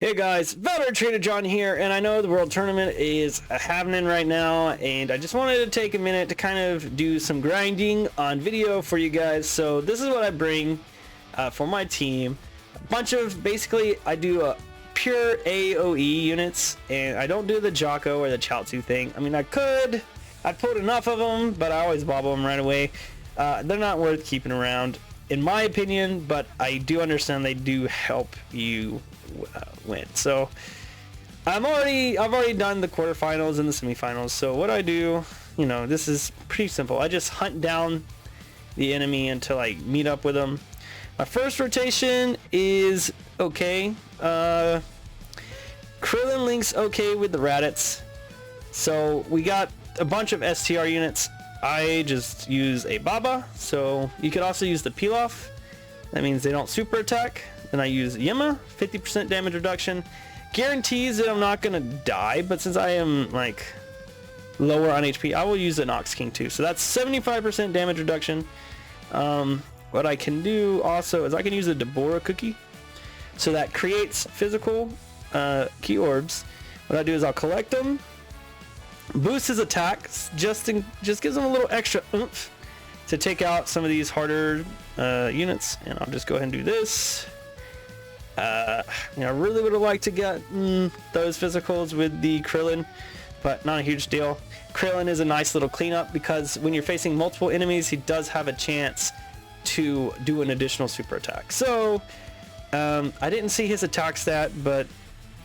Hey guys, Veteran Trader John here, and I know the World Tournament is happening right now, and I just wanted to take a minute to kind of do some grinding on video for you guys. So this is what I bring for my team. A bunch of, basically, I do a pure AoE units, and I don't do the Jocko or the Chaozu thing. I mean, I pulled enough of them, but I always bobble them right away. They're not worth keeping around, in my opinion, but I do understand they do help you win. So I've already done the quarterfinals and the semifinals. So what I do, this is pretty simple. I just hunt down the enemy until I meet up with them. My first rotation is okay. Krillin links okay with the Raditz. So we got a bunch of STR units. I just use a Baba. So you could also use the Pilaf. That means they don't super attack. Then I use Yima, 50% damage reduction. Guarantees that I'm not gonna die, but since I am like lower on HP, I will use the Nox King too. So that's 75% damage reduction. What I can do also is I can use a Deborah cookie. So that creates physical key orbs. What I do is I'll collect them, boost his attacks, just gives him a little extra oomph to take out some of these harder units. And I'll just go ahead and do this. I really would have liked to get those physicals with the Krillin, but not a huge deal. Krillin is a nice little cleanup because when you're facing multiple enemies, he does have a chance to do an additional super attack. So I didn't see his attack stat, but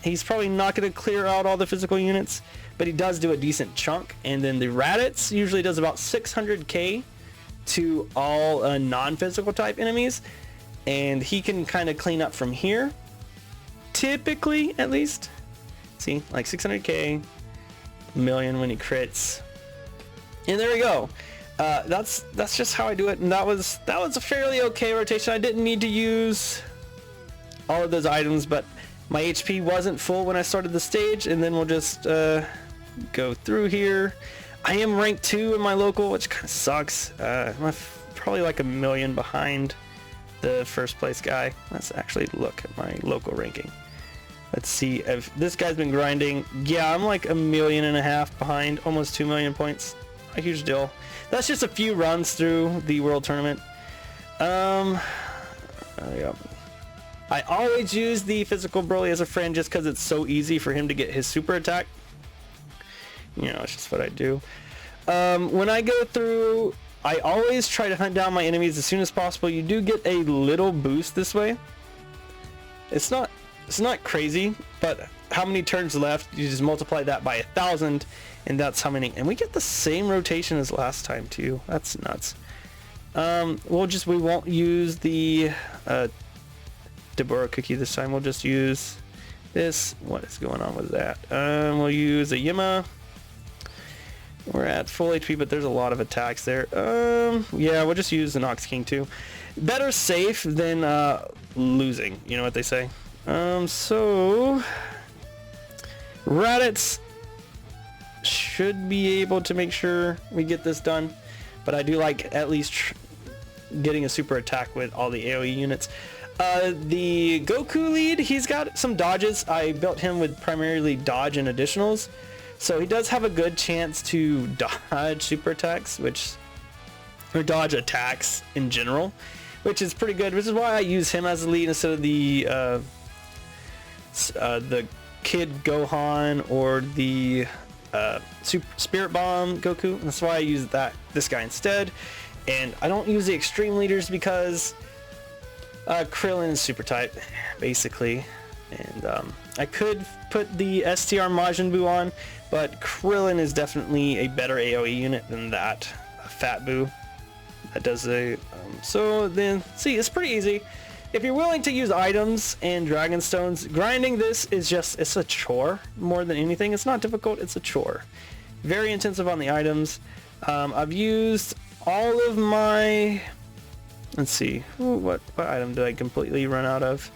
he's probably not going to clear out all the physical units, but he does do a decent chunk. And then the Raditz usually does about 600k to all non-physical type enemies. And he can kind of clean up from here, typically, at least. See, like 600k, a million when he crits, and there we go. That's just how I do it, and that was a fairly okay rotation. I didn't need to use all of those items, but my HP wasn't full when I started the stage. And then we'll just go through here. I am ranked 2 in my local, which kind of sucks. I'm probably like a million behind the first place guy. Let's actually look at my local ranking. Let's see if this guy's been grinding. Yeah, I'm like 1.5 million behind, almost 2 million points. A huge deal. That's just a few runs through the World Tournament. There we go. I always use the physical Broly as a friend just because it's so easy for him to get his super attack. It's just what I do. When I go through, I always try to hunt down my enemies as soon as possible. You do get a little boost this way. It's not crazy, but how many turns left? You just multiply that by 1,000, and that's how many. And we get the same rotation as last time too. That's nuts. We won't use the Deborah cookie this time. We'll just use this. What is going on with that? We'll use a Yima. We're at full HP, but there's a lot of attacks there. Yeah, we'll just use the Nox King too. Better safe than losing. You know what they say. So Raditz should be able to make sure we get this done, but I do like at least getting a super attack with all the AoE units. The Goku lead, he's got some dodges. I built him with primarily dodge and additionals. So he does have a good chance to dodge super attacks, or dodge attacks in general, which is pretty good, which is why I use him as the lead instead of the Kid Gohan or the Spirit Bomb Goku. That's why I use this guy instead. And I don't use the extreme leaders because Krillin is super type, basically. And I could put the STR Majin Buu on, but Krillin is definitely a better AoE unit than that Fat Buu. That does a so then see, it's pretty easy. If you're willing to use items and dragon stones, grinding this is it's a chore more than anything. It's not difficult, it's a chore. Very intensive on the items. I've used all of my, let's see, what item did I completely run out of?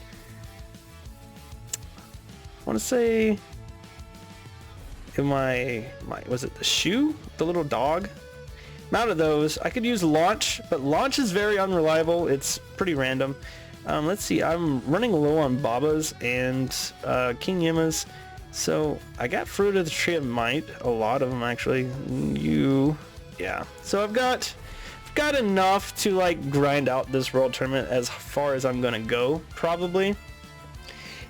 I want to say in my was it the shoe, the little dog? I'm out of those. I could use launch, but launch is very unreliable. It's pretty random. Let's see, I'm running low on Babas and King Yimas. So I got Fruit of the Tree of Might, a lot of them actually. Yeah. So I've got enough to like grind out this world tournament as far as I'm gonna go, probably.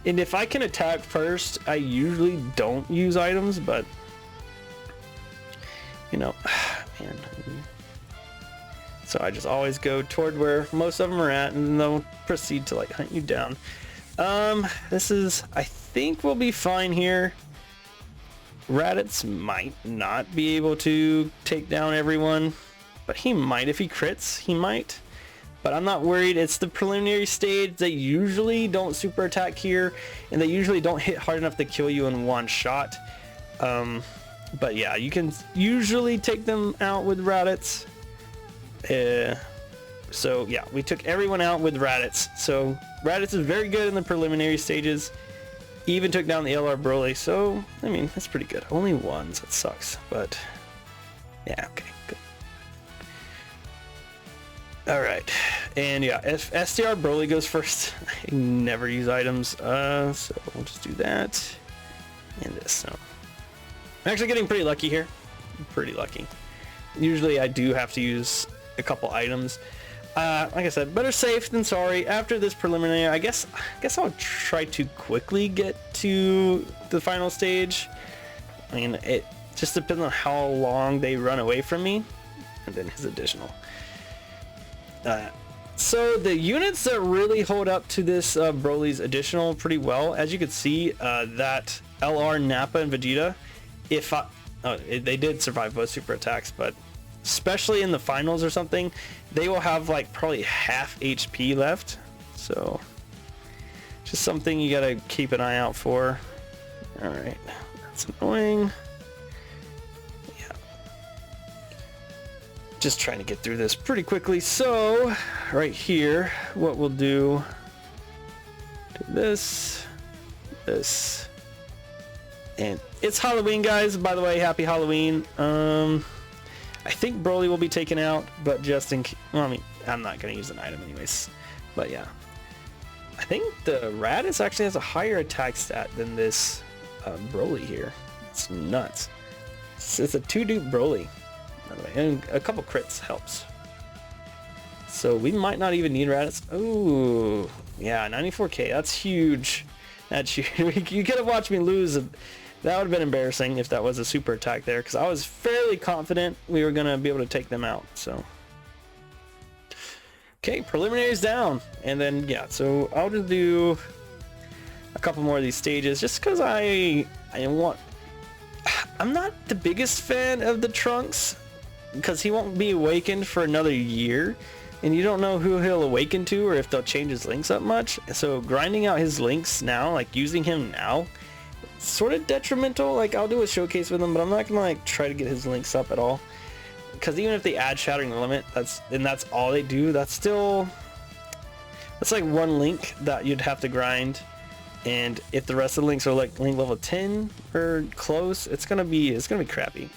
And if I can attack first, I usually don't use items, but you know, man. So I just always go toward where most of them are at, and then they'll proceed to like hunt you down. This is, I think we'll be fine here. Raditz might not be able to take down everyone, but he might if he crits, he might. But I'm not worried. It's the preliminary stage. They usually don't super attack here, and they usually don't hit hard enough to kill you in one shot. But yeah, you can usually take them out with Raditz. So yeah, we took everyone out with Raditz. So Raditz is very good in the preliminary stages. Even took down the LR Broly, so I mean that's pretty good. Only ones, that sucks, but yeah, okay, good. All right, and yeah, if SDR Broly goes first, I never use items, so we'll just do that and this. So I'm actually getting pretty lucky here. Pretty lucky. Usually I do have to use a couple items. Like I said, better safe than sorry. After this preliminary, I guess I'll try to quickly get to the final stage. I mean, it just depends on how long they run away from me, and then his additional. So the units that really hold up to this Broly's additional pretty well, as you can see, that LR, Nappa, and Vegeta, they did survive both super attacks, but especially in the finals or something, they will have like probably half HP left. So just something you gotta keep an eye out for. All right, that's annoying. Yeah, just trying to get through this pretty quickly. So right here, what we'll do this, and it's Halloween, guys, by the way. Happy Halloween. I think Broly will be taken out, but just in case, well, I mean, I'm not going to use an item anyways, but yeah. I think the Raditz actually has a higher attack stat than this Broly here. It's nuts. It's a 2-dupe Broly, by the way, and a couple crits helps. So we might not even need Raditz. Oh, yeah, 94k, that's huge. That's huge. You could have watched me lose. That would have been embarrassing if that was a super attack there, because I was fairly confident we were going to be able to take them out. So, okay, preliminaries down. And then, yeah, so I'll just do a couple more of these stages just because I'm not the biggest fan of the Trunks, because he won't be awakened for another year. And you don't know who he'll awaken to or if they'll change his links up much. So grinding out his links now, like using him now, sort of detrimental. Like I'll do a showcase with him, but I'm not gonna like try to get his links up at all, because even if they add Shattering Limit, that's all they do, that's like one link that you'd have to grind, and if the rest of the links are like link level 10 or close, it's gonna be crappy.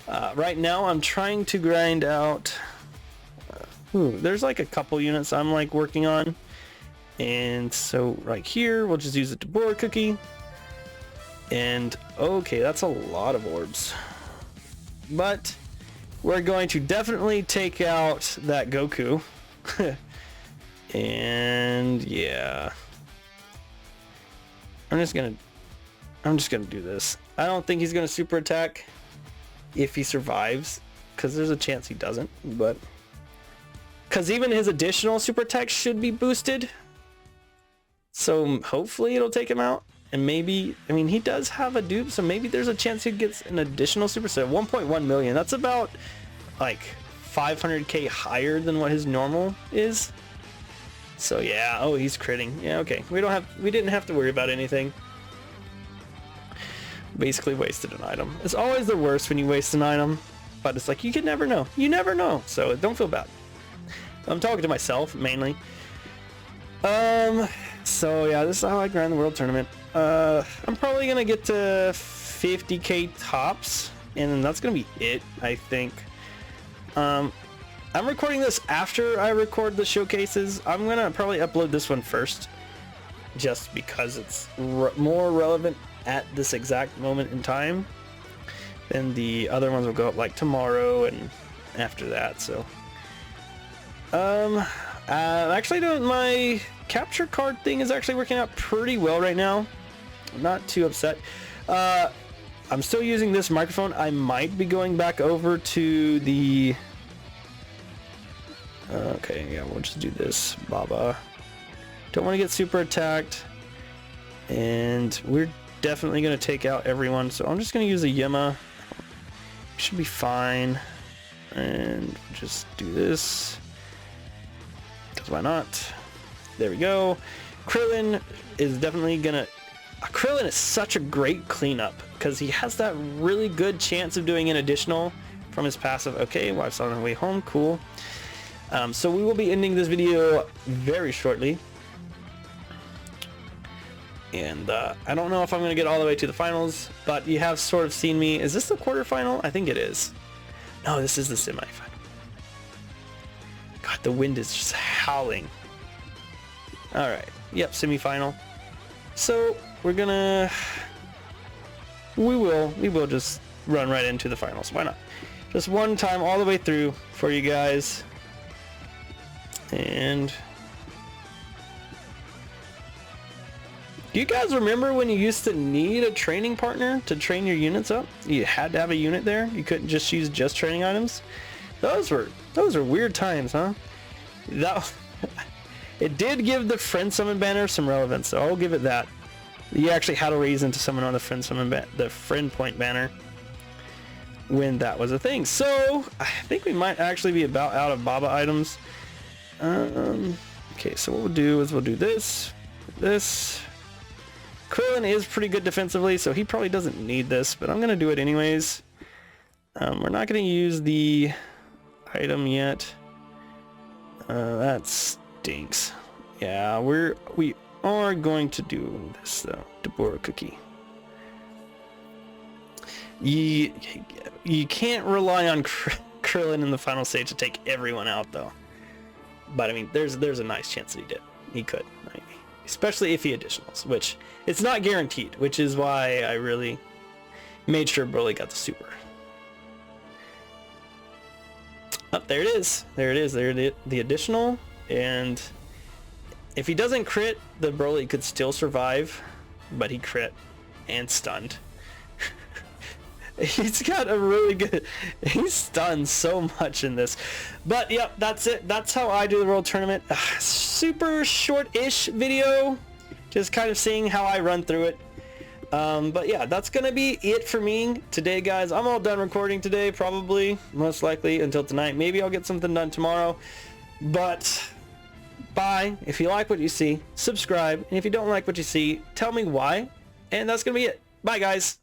Right now I'm trying to grind out there's like a couple units I'm like working on, and so right here we'll just use the Deborah cookie. And okay, that's a lot of orbs, but we're going to definitely take out that Goku. And yeah, I'm just gonna do this. I don't think he's gonna super attack if he survives, because there's a chance he doesn't, but because even his additional super attack should be boosted, so hopefully it'll take him out. And maybe, I mean, he does have a dupe, so maybe there's a chance he gets an additional super set. 1.1 million, that's about like 500k higher than what his normal is. So yeah, oh, he's critting. Yeah, okay, we didn't have to worry about anything. Basically wasted an item. It's always the worst when you waste an item, but it's like, you can never know. You never know, so don't feel bad. I'm talking to myself, mainly. So yeah, this is how I grind the World Tournament. I'm probably gonna get to 50k tops, and that's gonna be it, I think. I'm recording this after I record the showcases. I'm gonna probably upload this one first, just because it's more relevant at this exact moment in time. Then the other ones will go up like tomorrow and after that. So actually doing my capture card thing is actually working out pretty well right now. I'm not too upset. I'm still using this microphone. I might be going back over to the okay, yeah, we'll just do this. Baba, don't want to get super attacked, and we're definitely going to take out everyone, so I'm just going to use a Yema. Should be fine, and just do this because why not? There we go. Krillin is definitely gonna Krillin is such a great cleanup because he has that really good chance of doing an additional from his passive. Okay, wife's on her way home. Cool. So we will be ending this video very shortly, and I don't know if I'm gonna get all the way to the finals, but you have sort of seen me. Is this the quarterfinal? I think it is. No, this is the semifinal. God, the wind is just howling. All right, yep, semifinal. So we're gonna we will just run right into the finals. Why not? Just one time all the way through for you guys. And do you guys remember when you used to need a training partner to train your units up? You had to have a unit there. You couldn't just use just training items. Those were weird times, huh? That it did give the friend summon banner some relevance, so I'll give it that. You actually had a reason to summon on the friend summon the friend point banner when that was a thing. So I think we might actually be about out of Baba items. Okay, so what we'll do is we'll do this. Krillin is pretty good defensively, so he probably doesn't need this, but I'm gonna do it anyways. We're not gonna use the item yet. That stinks. Yeah, we are going to do this though. Deborah cookie. You can't rely on Krillin in the final stage to take everyone out though. But I mean, there's a nice chance that he did. He could, maybe. Especially if he additionals, which it's not guaranteed, which is why I really made sure Broly got the super. Oh, there it is. There it is. There the additional, and if he doesn't crit, the Broly could still survive, but he crit and stunned. He's got a really good, he's stunned so much in this. But yep, that's it. That's how I do the World Tournament. Super short-ish video, just kind of seeing how I run through it. But yeah, that's gonna be it for me today, guys. I'm all done recording today, probably, most likely until tonight. Maybe I'll get something done tomorrow. But bye. If you like what you see, subscribe. And if you don't like what you see, tell me why. And that's gonna be it. Bye, guys.